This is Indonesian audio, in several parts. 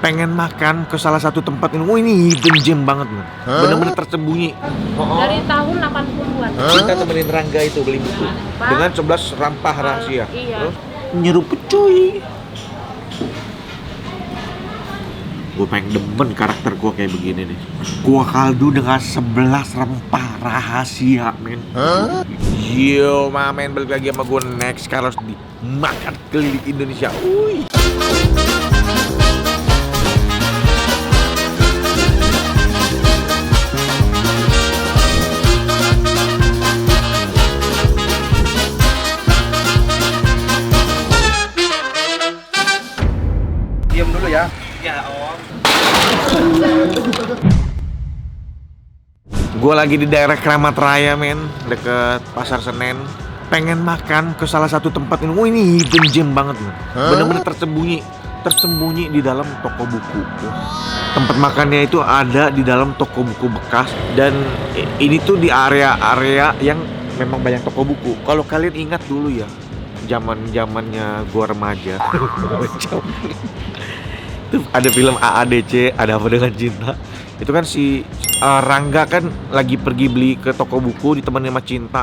pengen makan ke salah satu tempat ini. Oh, ini hidden gem banget, man. Bener-bener tersembunyi. Dari tahun 80-an. Kita temenin Rangga itu beli buku dengan 11 rempah rahasia. Iya. Terus nyeruput cuy. Gue pengen demen karakter gue kayak begini nih. Kuah kaldu dengan 11 rempah rahasia, men. Yo, mamen, balik lagi sama gue next Carlos di Makan Keliling Indonesia. Uy. Diam dulu ya. Ya, Om. Gue lagi di daerah Kramat Raya, men, deket Pasar Senen. Pengen makan ke salah satu tempat ini. Oh, ini hidden gem banget, men. Bener-bener tersembunyi di dalam toko buku. Tempat makannya itu ada di dalam toko buku bekas, dan ini tuh di area-area yang memang banyak toko buku. Kalau kalian ingat dulu ya, zamannya gue remaja. Itu ada film AADC, Ada Apa Dengan Cinta. Itu kan si Rangga kan lagi pergi beli ke toko buku ditemenin sama Cinta.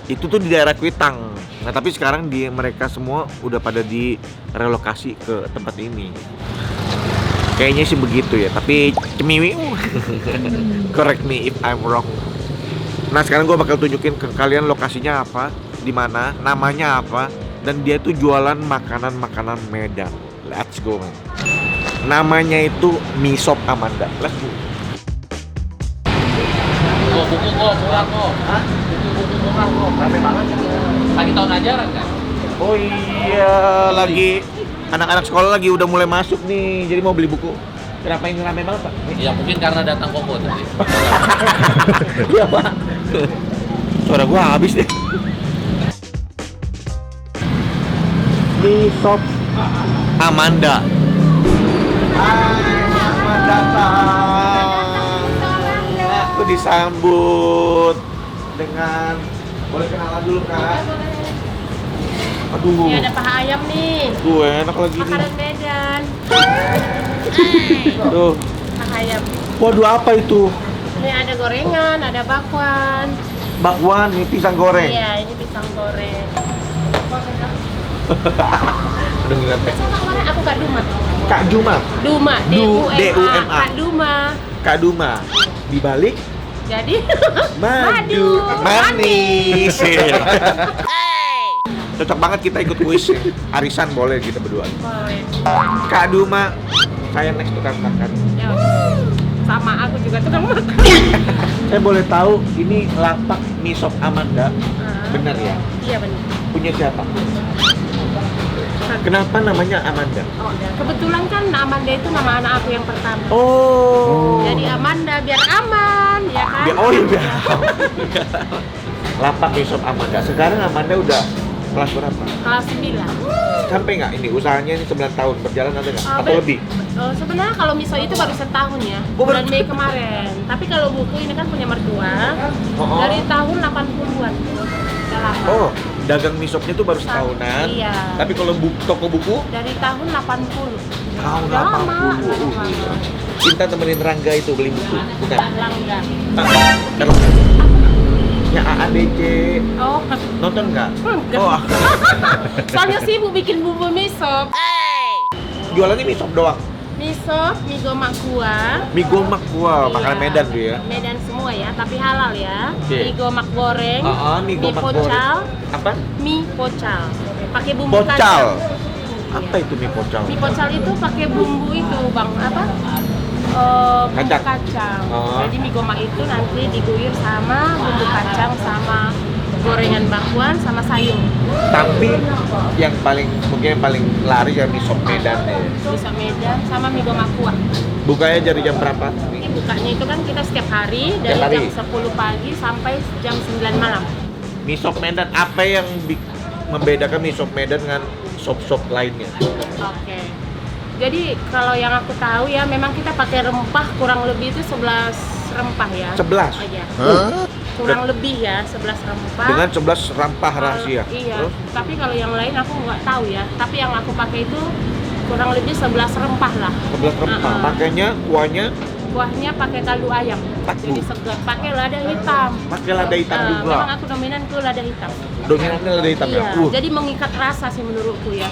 Itu tuh di daerah Kuitang. Nah, tapi sekarang mereka semua udah pada direlokasi ke tempat ini. Kayaknya sih begitu ya, tapi cemiwi. Correct me if I'm wrong. Nah, sekarang gue bakal tunjukin ke kalian lokasinya apa, di mana, namanya apa, dan dia tuh jualan makanan Medan. Let's go, man. Namanya itu mie sop Amanda. Let's go. Buku kok murah kok. Hah? Buku murah kok. Rame banget. Lagi tahun ajaran kan? Oh iya, lagi anak-anak sekolah lagi udah mulai masuk nih. Jadi mau beli buku. Kenapa ini rame banget, Pak? Ya mungkin karena datang Koko tadi. Iya, Pak. Suara gua habis deh. Mie sop Amanda. Hai, selamat datang. Aku disambut dengan, boleh kenalan dulu, Kak? Aduh. Ini ada paha ayam nih. Tuh enak lagi nih. Makanan Medan. Tuh. Paha ayam. Waduh, apa itu? Ini ada gorengan, ada bakwan. Bakwan, ini pisang goreng. Iya, ini pisang goreng. Udah ngeliat ya? Aku Kak Duma. Kak Juma. Duma, D-U-M-A. Kak Duma. Kak Duma. Dibalik Jadi madu manis. Cocok banget kita ikut kuis. Arisan boleh kita berdua. Boleh. Kak Duma, saya next tukang makan. Ya, sama aku juga tukang makan. Saya boleh tahu ini lapak mie sop Amanda, benar ya? Iya benar. Punya siapa? Kenapa namanya Amanda? Oh, kebetulan kan Amanda itu nama anak aku yang pertama. Oh. Jadi Amanda biar aman, ya kan? Oh iya. Lapak mie sop Amanda. Sekarang Amanda udah kelas berapa? Kelas 9. Sampai nggak ini usahanya ini 9 tahun berjalan ada nggak? Atau lebih? Sebenarnya kalau miso itu baru setahun ya, Oh, bulan Mei kemarin. Tapi kalau buku ini kan punya mertua dari tahun 80-an. Udah lama. Oh, dagang mie sopnya tuh baru setahunan. Iya. Tapi kalau toko buku Dari tahun 80. tahun Udah lama, 80. udah lama. Cinta temenin Rangga itu beli buku, bukan? Langga. Kalau ya AADC Oh, nonton nggak? enggak. Oh, Soalnya sibuk bikin bumbu miso. jualannya mie sop doang. Miso, mie gomak kuah. Mie gomak, wow, Iya. makanan Medan tuh ya. Medan semua ya, tapi halal ya. Oke. Mie gomak goreng, Mie gomak goreng. pocal, Apa? mie pocal. Pakai bumbu Pocal. kacang. Apa itu mie pocal? Mie pocal itu pakai bumbu itu, Bang, apa? Bumbu Kacang. kacang. Oh. Jadi mie gomak itu nanti diguyur sama bumbu kacang sama gorengan bakwan sama sayur. Tapi yang mungkin yang paling laris ya mie sop Medan ya. Miso Medan sama mie gomak kuah. Bukanya dari jam berapa? Ini bukanya itu kan kita setiap hari dari Setiap hari? jam 10 pagi sampai jam 9 malam. Mie sop Medan, apa yang membedakan mie sop Medan dengan sop-sop lainnya? Oke. Jadi kalau yang aku tahu ya memang kita pakai rempah kurang lebih itu 11 rempah ya. 11? Oh, iya. Kurang lebih ya 11 rempah. Dengan 11 rempah rahasia. Iya. Terus? Tapi kalau yang lain aku nggak tahu ya. Tapi yang aku pakai itu kurang lebih 11 rempah lah. 11 rempah. Makanya Kuahnya pakai kaldu ayam. Jadi segar. Pakai lada hitam. pakai lada hitam juga. Memang aku dominan ke lada hitam. Dominannya lada hitam Iya. ya. Jadi mengikat rasa sih menurutku ya.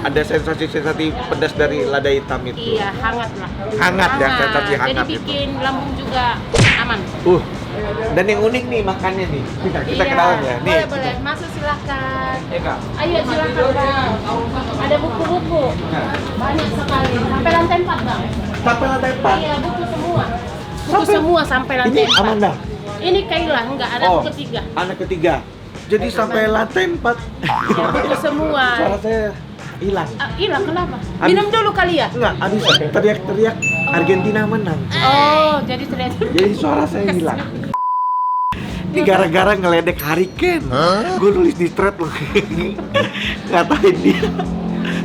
Ada sensasi-sensasi pedas dari lada hitam itu. Iya, hangat lah. Hangat ya, sensasi hangat Jadi itu. bikin lambung juga aman. Dan yang unik nih makannya nih. Kita Iya. ke dalam ya. Nih. Boleh. Masuk silakan. Ya, Kak. Ayo silakan Bang. Ada buku-buku. Banyak sekali. Sampai lantai 4 Bang. Sampai lantai 4. Iya, buku semua. Buku semua sampai lantai Ini 4. Amanda. Ini Kayla, enggak ada Oh. buku ketiga. Anak ketiga. Jadi sampai lantai 4. Iya, buku semua. Suara saya hilang. Hilang kenapa? Habis. Minum dulu kali ya? Enggak, habis teriak-teriak Argentina menang. Oh, jadi ternyata. Jadi suara saya hilang. Ini gara-gara ngeledek Hurricane. Gue nulis di thread loh. Ngatain dia.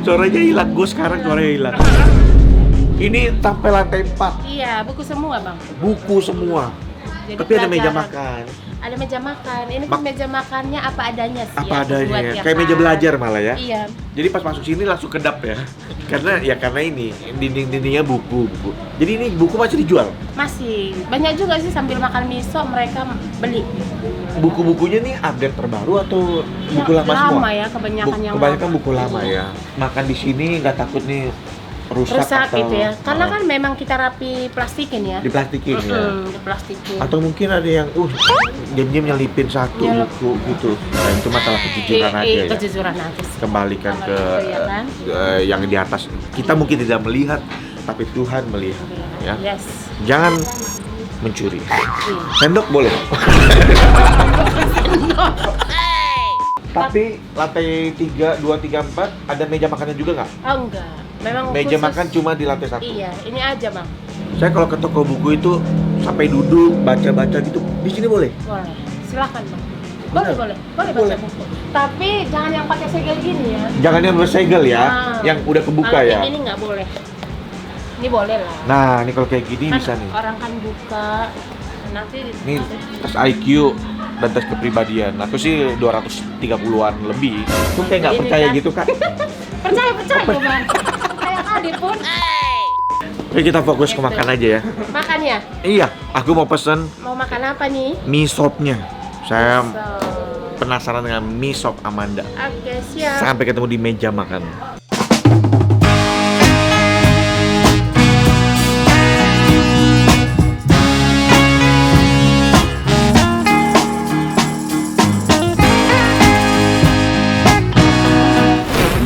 Suaranya hilang, gue sekarang suaranya hilang. Ini sampai lantai 4. Iya, buku semua Bang. Buku semua. Jadi Tapi ada meja pelajaran. makan. Ada meja makan. Ini kan meja makannya apa adanya sih. Apa ya, adanya buat ya. Kayak meja kan. belajar malah ya. Iya. Jadi pas masuk sini langsung kedap ya. Karena ini dinding-dindingnya buku. Jadi ini buku masih dijual. Masih. Banyak juga sih sambil makan miso mereka beli. Buku-bukunya nih update terbaru atau buku Yang lama semua? lama ya, kebanyakan yang Kebanyakan lama. buku lama ya. Makan di sini nggak takut nih rusak atau Gitu ya. Karena kan memang kita rapi plastikin ya. diplastikin ya. Diplastikin. Atau mungkin ada yang diam-diam nyelipin satu Nyelip. buku gitu. Nah, itu masalah kejujuran aja ya. Kejujuran aja sih. Kembalikan Kalau ke gitu ya kan. yang di atas. Kita mungkin tidak melihat, tapi Tuhan melihat. Ya. Yes. Jangan mencuri. Iya. Sendok boleh. Tapi lantai 3, 2, 3, 4 ada meja makannya juga nggak? Oh enggak. Memang Meja khusus. makan cuma di lantai 1. Iya, ini aja Bang. Saya kalau ke toko buku itu sampai duduk baca-baca gitu. Di sini boleh? Boleh. Silakan Bang. Benar? Boleh baca Boleh. buku. Tapi jangan yang pakai segel gini ya. Jangan yang bersegel ya, Nah, yang udah kebuka kalau ya. Ini nggak boleh. Ini boleh lah. Nah, ini kalau kayak gini Kan bisa nih. orang kan buka nanti Ini tes IQ dan tes kepribadian. Aku sih 230-an lebih. Aku kayak nggak Ini percaya kan. gitu, Kak. percaya Bang. Kayak Adi pun. Oke, kita fokus ke makan aja ya. Makan ya? Iya, aku mau pesen Mau makan apa nih? mie sopnya. Saya So, penasaran dengan mie sop Amanda. oke, siap. Sampai ketemu di meja makan.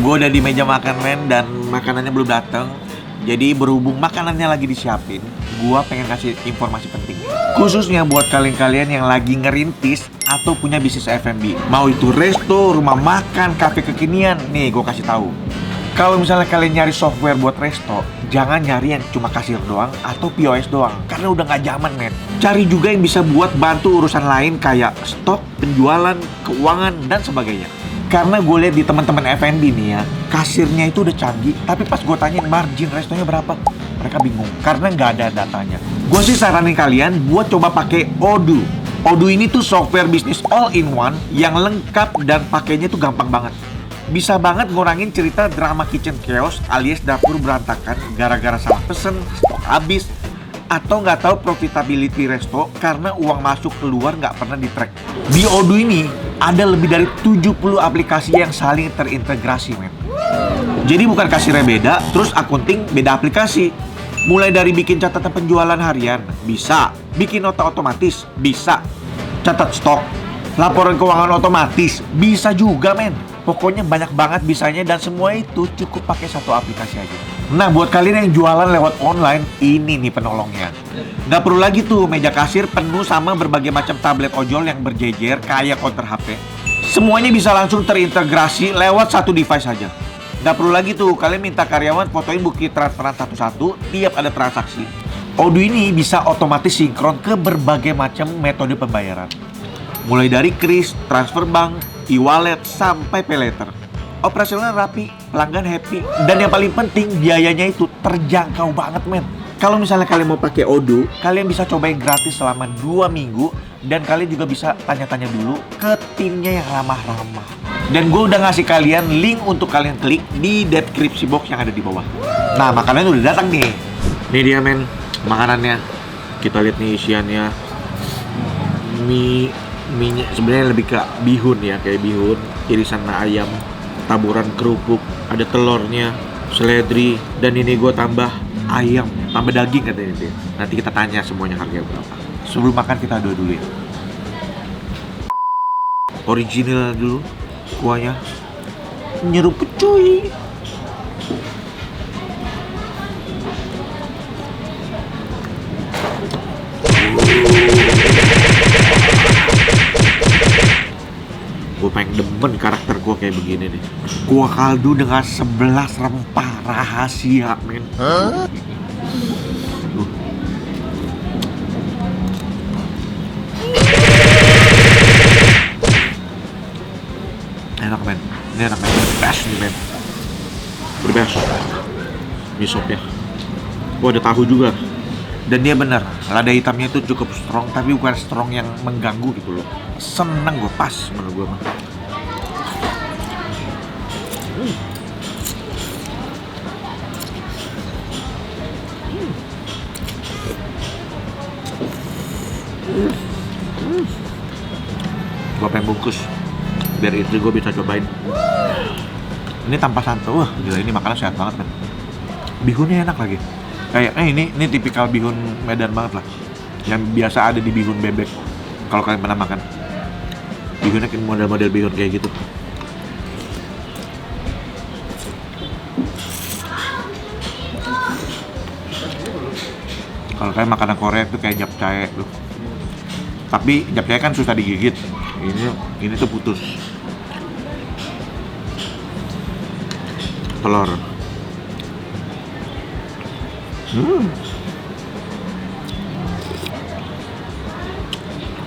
Gue udah di meja makan men dan makanannya belum datang. Jadi berhubung makanannya lagi disiapin, gua pengen kasih informasi penting. Khususnya buat kalian-kalian yang lagi ngerintis atau punya bisnis F&B. Mau itu resto, rumah makan, kafe kekinian. Nih, gua kasih tahu. Kalau misalnya kalian nyari software buat resto, jangan nyari yang cuma kasir doang atau POS doang. Karena udah nggak zaman, men. Cari juga yang bisa buat bantu urusan lain kayak stok, penjualan, keuangan, dan sebagainya. Karena gue lihat di teman-teman F&B nih ya, kasirnya itu udah canggih, tapi pas gue tanyain margin restonya berapa, mereka bingung karena nggak ada datanya. Gue sih saranin kalian buat coba pakai Odoo. Odoo ini tuh software bisnis all-in-one yang lengkap dan pakainya tuh gampang banget. Bisa banget ngurangin cerita drama kitchen chaos alias dapur berantakan gara-gara salah pesen, stok habis, atau nggak tahu profitability resto karena uang masuk keluar nggak pernah di-track. Di Odoo ini ada lebih dari 70 aplikasi yang saling terintegrasi, men. Jadi bukan kasirnya beda, terus akunting beda aplikasi. Mulai dari bikin catatan penjualan harian, bisa. Bikin nota otomatis, bisa. Catat stok, laporan keuangan otomatis, bisa juga, men. Pokoknya banyak banget bisanya dan semua itu cukup pakai satu aplikasi aja. Nah, buat kalian yang jualan lewat online, ini nih penolongnya. Nggak perlu lagi tuh meja kasir penuh sama berbagai macam tablet ojol yang berjejer kayak counter HP. Semuanya bisa langsung terintegrasi lewat satu device saja. Nggak perlu lagi tuh kalian minta karyawan fotoin bukti transferan satu-satu tiap ada transaksi. Odoo ini bisa otomatis sinkron ke berbagai macam metode pembayaran. Mulai dari kris, transfer bank, e-wallet, sampai pay later. Operasional rapi, pelanggan happy, dan yang paling penting biayanya itu terjangkau banget, men. Kalau misalnya kalian mau pakai Odoo, kalian bisa cobain gratis selama 2 minggu dan kalian juga bisa tanya-tanya dulu ke timnya yang ramah-ramah. Dan gue udah ngasih kalian link untuk kalian klik di deskripsi box yang ada di bawah. Nah, makanannya udah datang nih. Ini dia men, makanannya. Kita lihat nih isiannya. Mie sebenarnya lebih ke bihun ya, kayak bihun, irisan ayam, taburan kerupuk, ada telurnya, seledri, dan ini gue tambah ayam, tambah daging katanya itu. Nanti kita tanya semuanya harga berapa. Sebelum makan kita doa dulu ya. Original dulu kuahnya, nyeruput cuy. Gue pengen demen karakter gue kayak begini nih. Kuah kaldu dengan 11 rempah rahasia men. Enak men, ini enak men, the best nih men, the best. Mie sopnya, ada tahu juga. Dan dia bener, lada hitamnya itu cukup strong, tapi bukan strong yang mengganggu gitu loh. Seneng gue, pas menurut gue mah. Gue pengen bungkus biar istri gue bisa cobain. Ini tanpa santan, wah gila, ini makanan sehat banget kan. Bihunnya enak lagi. Kayak ini tipikal bihun Medan banget lah. Yang biasa ada di bihun bebek. Kalau kalian pernah makan. Bihunnya kayak model-model bihun kayak gitu. Kalau kalian makanan Korea itu kayak japchae tuh. Tapi japchae kan susah digigit. Ini tuh putus. Telur.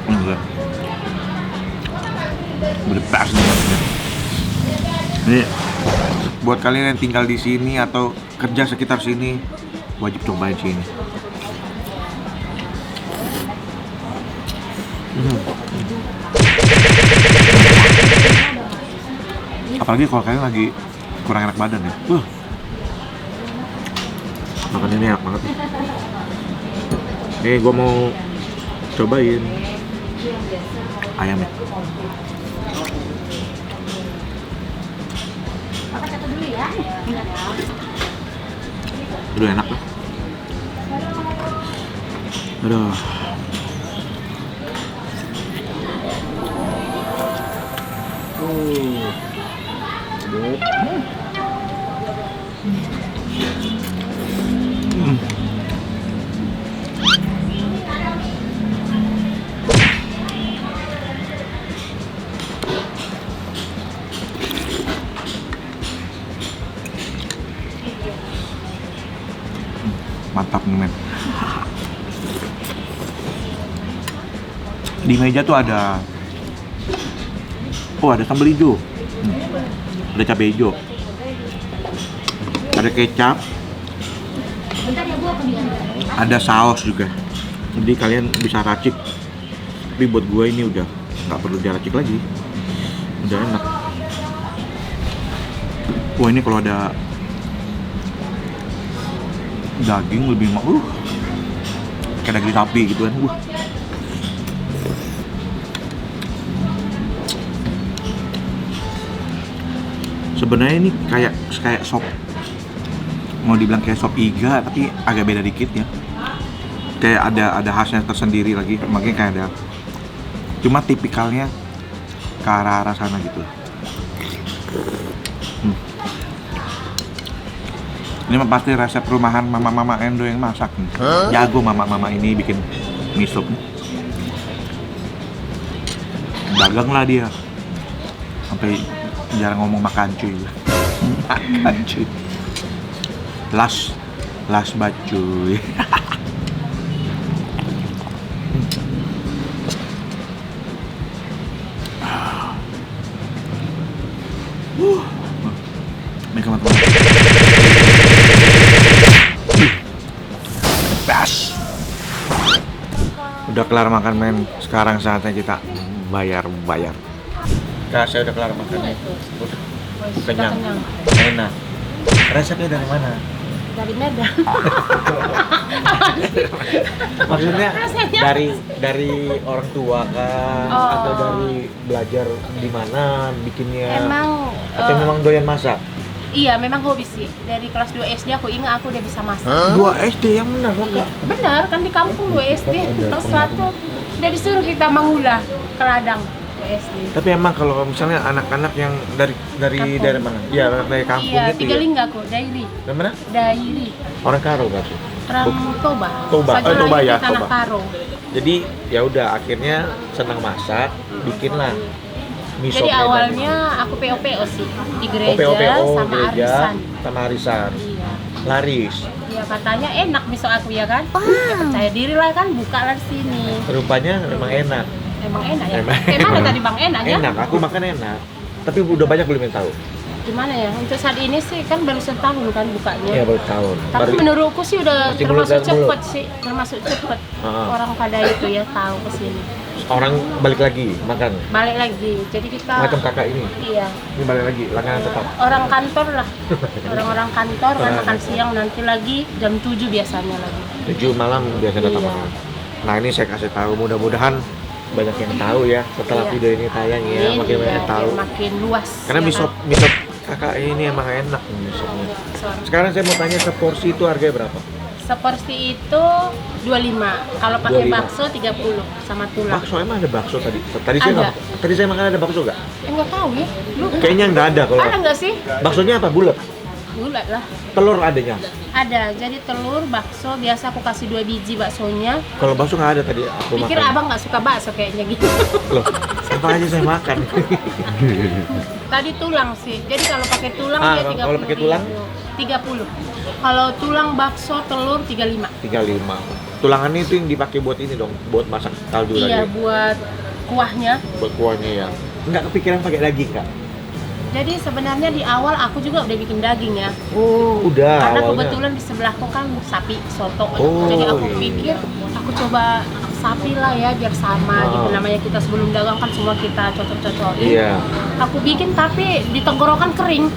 Enggak. Berpas nih. Ini buat kalian yang tinggal di sini atau kerja sekitar sini, wajib cobain sini. Apalagi kalau kalian lagi kurang enak badan ya. Makan ini enak banget nih. Nih gue mau cobain ayamnya. Udah enak lah. Aduh. Mantap nih men. Di meja tuh ada sambal hijau, ada cabai hijau, ada kecap, ada saus juga. Jadi kalian bisa racik. Tapi buat gue ini udah nggak perlu diracik lagi, udah enak. Wah ini kalau ada daging lebih kayak daging sapi gitu kan. Sebenarnya ini kayak sop, mau dibilang kayak sop iga tapi agak beda dikit ya. Kayak ada khasnya tersendiri lagi, makanya kayak ada, cuma tipikalnya ke arah sana gitu. Ini pasti resep rumahan mama-mama Endo yang masak nih. Jago mama-mama ini bikin mie sup nih. Dagang lah dia. Sampai jarang ngomong makan cuy. Makan cuy. Las bacuy. Ini teman-teman. Udah kelar makan men, sekarang saatnya kita bayar. Kak, saya udah kelar makan. Udah Sudah kenyang. kenyang. Enak. Resepnya dari mana? Dari Medan. Maksudnya Rasanya- dari orang tua kah? Oh. Atau dari belajar di mana bikinnya? Emang Atau memang doyan masak? iya, memang hobi sih. Dari kelas 2 SD aku ingat aku udah bisa masak. 2 SD yang benar loh, Iya, Kak. benar kan di kampung 2 SD. Benar, Kelas 1 udah disuruh kita mengulah ke ladang 2 SD. Tapi emang kalau misalnya anak-anak yang dari Kampung. daerah mana? Iya, dari kampung Iya, gitu tiga ya. lingga aku, Dairi. Dari mana? Dairi. Orang Karo berarti. Orang Toba. Toba. Saya Oh, Toba lahir ya, di Tanah Toba. Karo. Jadi ya udah akhirnya senang masak, bikinlah mie sop Jadi Medan. awalnya aku PO-PO sih di gereja OPO sama gereja arisan. sama arisan. Iya. Laris. Iya, katanya enak miso aku ya kan. Ya percaya diri lah kan, buka lah di sini. Rupanya memang enak. Emang enak ya. Emang- Kayak mana tadi Bang, enak ya? Enak, aku makan enak. Tapi udah banyak belum yang tahu. Gimana ya? Untuk saat ini sih kan baru setahun kan bukanya. Iya, baru tahun. Tapi menurutku sih udah Masih mulut termasuk dan mulut. cepet sih, termasuk cepet. Heeh. Orang pada itu ya tahu ke sini. Orang balik lagi makan. Balik lagi. Jadi kita Macam kakak ini. iya, Ini balik lagi, langganan tetap. orang kantor lah. Orang-orang kantor kan Orang makan kantor. siang nanti lagi jam 7 biasanya lagi. 7 malam biasa datang Iya. makan. Nah, ini saya kasih tahu, mudah-mudahan banyak yang tahu ya setelah Iya. video ini tayang ya, Ini makin banyak iya, yang tahu. biar makin luas. Karena ya mie sop kakak ini emang enak nih mie sopnya. kan? Sekarang saya mau tanya seporsi itu harganya berapa? Seporsi itu 25. Kalau pakai 25. bakso 30 sama tulang. Bakso emang ada bakso tadi? Tadi saya makan ada bakso nggak? Enggak tahu ya. Lu Kayaknya nggak ada kalau. ada nggak sih? Baksonya apa? Bulat? Bulat lah. Telur adanya? Ada. Jadi telur, bakso, biasa aku kasih 2 biji baksonya. Kalau bakso nggak ada tadi aku Pikir makan. abang nggak suka bakso kayaknya gitu. Loh, apa aja saya makan? Tadi tulang sih. Jadi kalau pakai tulang Ah, dia kalau 30. pakai tulang? 30. Kalau tulang bakso telur 35. 35. Tulangannya itu yang dipakai buat ini dong, buat masak kaldu Iya, tadi. buat kuahnya. Buat kuahnya ya. Nggak kepikiran pakai daging kak? Jadi sebenarnya di awal aku juga udah bikin daging ya. Oh, udah Karena awalnya. kebetulan di sebelahku kan sapi soto. Oh, Jadi aku iya. pikir aku coba sapi lah ya biar sama gitu. Ah. Namanya kita sebelum dagang kan semua kita cocok-cocokin. Iya. Aku bikin tapi di tenggorokan kering.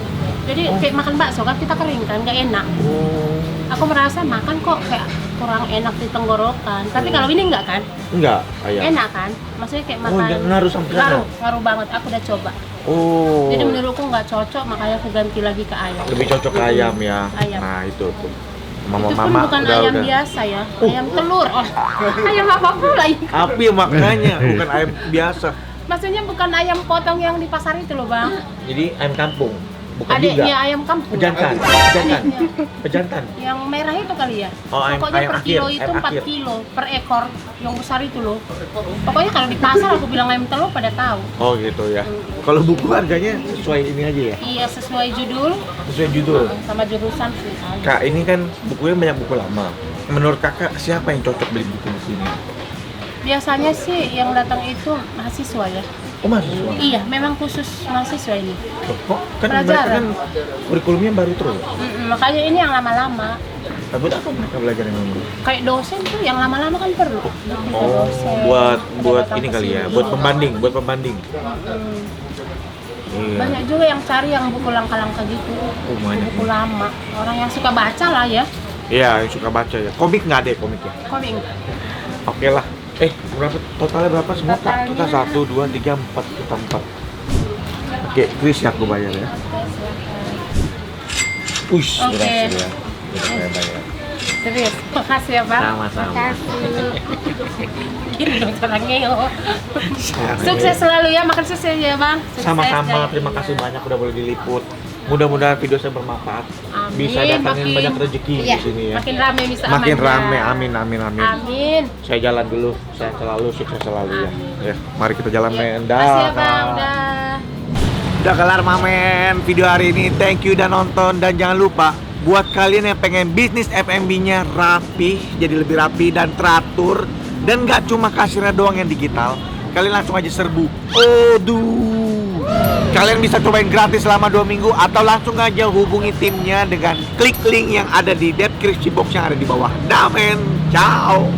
Jadi kayak makan bakso kan kita kering kan, nggak enak. Oh, Aku merasa makan kok kayak kurang enak di tenggorokan. Tapi kalau ini enggak kan? enggak ayam. Enak kan? Maksudnya kayak Oh, makan. ngaruh sampai sana? Ngaruh banget. Aku udah coba. Oh. Jadi menurutku nggak cocok, makanya aku ganti lagi ke ayam. lebih cocok ke ayam ya. Ayam. Nah, itu tuh. Itu Mama pun bukan ayam biasa ya, ayam telur. Oh, ayam apa pula ini? Api makanya bukan ayam biasa. Maksudnya bukan ayam potong yang di pasar itu loh bang. Jadi ayam kampung. Bukan Adiknya juga. ayam kampung. Pejantan. Adiknya. Pejantan. Yang merah itu kali ya? Oh, Pokoknya ayam per kilo akhir, itu ayam 4 akhir. kilo per ekor. Yang besar itu loh. Pokoknya kalau di pasar aku bilang ayam telur pada tahu. Oh gitu ya. Kalau buku harganya sesuai ini aja ya. Iya sesuai judul Sesuai judul. sama jurusan sih. Kak, ini kan bukunya banyak buku lama. Menurut kakak siapa yang cocok beli buku-buku ini? Biasanya sih yang datang itu mahasiswa ya. Oh mahasiswa? Iya, memang khusus mahasiswa ini. Kok kan mereka Pelajaran. kan kurikulumnya baru terus. Makanya ini yang lama-lama. Nah, buat apa mereka belajar yang dulu? Kayak dosen tuh yang lama-lama kan perlu. Bisa Oh, dosen, buat bisa datang ini ke kali ya, sini. buat pembanding. Mm. Iya. Banyak juga yang cari yang buku langka-langka gitu. Oh, banyak. Buku lama. Orang yang suka baca lah ya. Iya, yang suka baca ya. Komik nggak ada ya komiknya? Komik. Oke lah. Berapa totalnya berapa semua kak? Kita Totalnya- 1, 2, 3, 4, kita 4. Oke, Chris ya aku bayar ya. Push, Oke. berhasil ya. Kita saya bayar. Serius. Makasih ya bang. Sama-sama. Makasih. Gini dong caranya yo. Sukses selalu ya, makan sukses ya bang. Sukses, Sama-sama, jaya. terima kasih banyak udah boleh diliput. Mudah-mudahan video saya bermanfaat. Amin. Bisa datangin Makin- banyak rezeki iya, di sini ya. Makin rame bisa Makin aman, rame, ya. amin. Amin. Saya jalan dulu, saya selalu sukses selalu ya. Amin. Ya, mari kita jalan Ya. men. Makasih ya bang. Dah. Udah. Udah kelar mamen video hari ini. Thank you udah nonton dan jangan lupa buat kalian yang pengen bisnis F&B-nya rapi, jadi lebih rapi dan teratur dan nggak cuma kasirnya doang yang digital, kalian langsung aja serbu. Aduh. Kalian bisa cobain gratis selama 2 minggu atau langsung aja hubungi timnya dengan klik link yang ada di deskripsi box yang ada di bawah. Dah men. Ciao.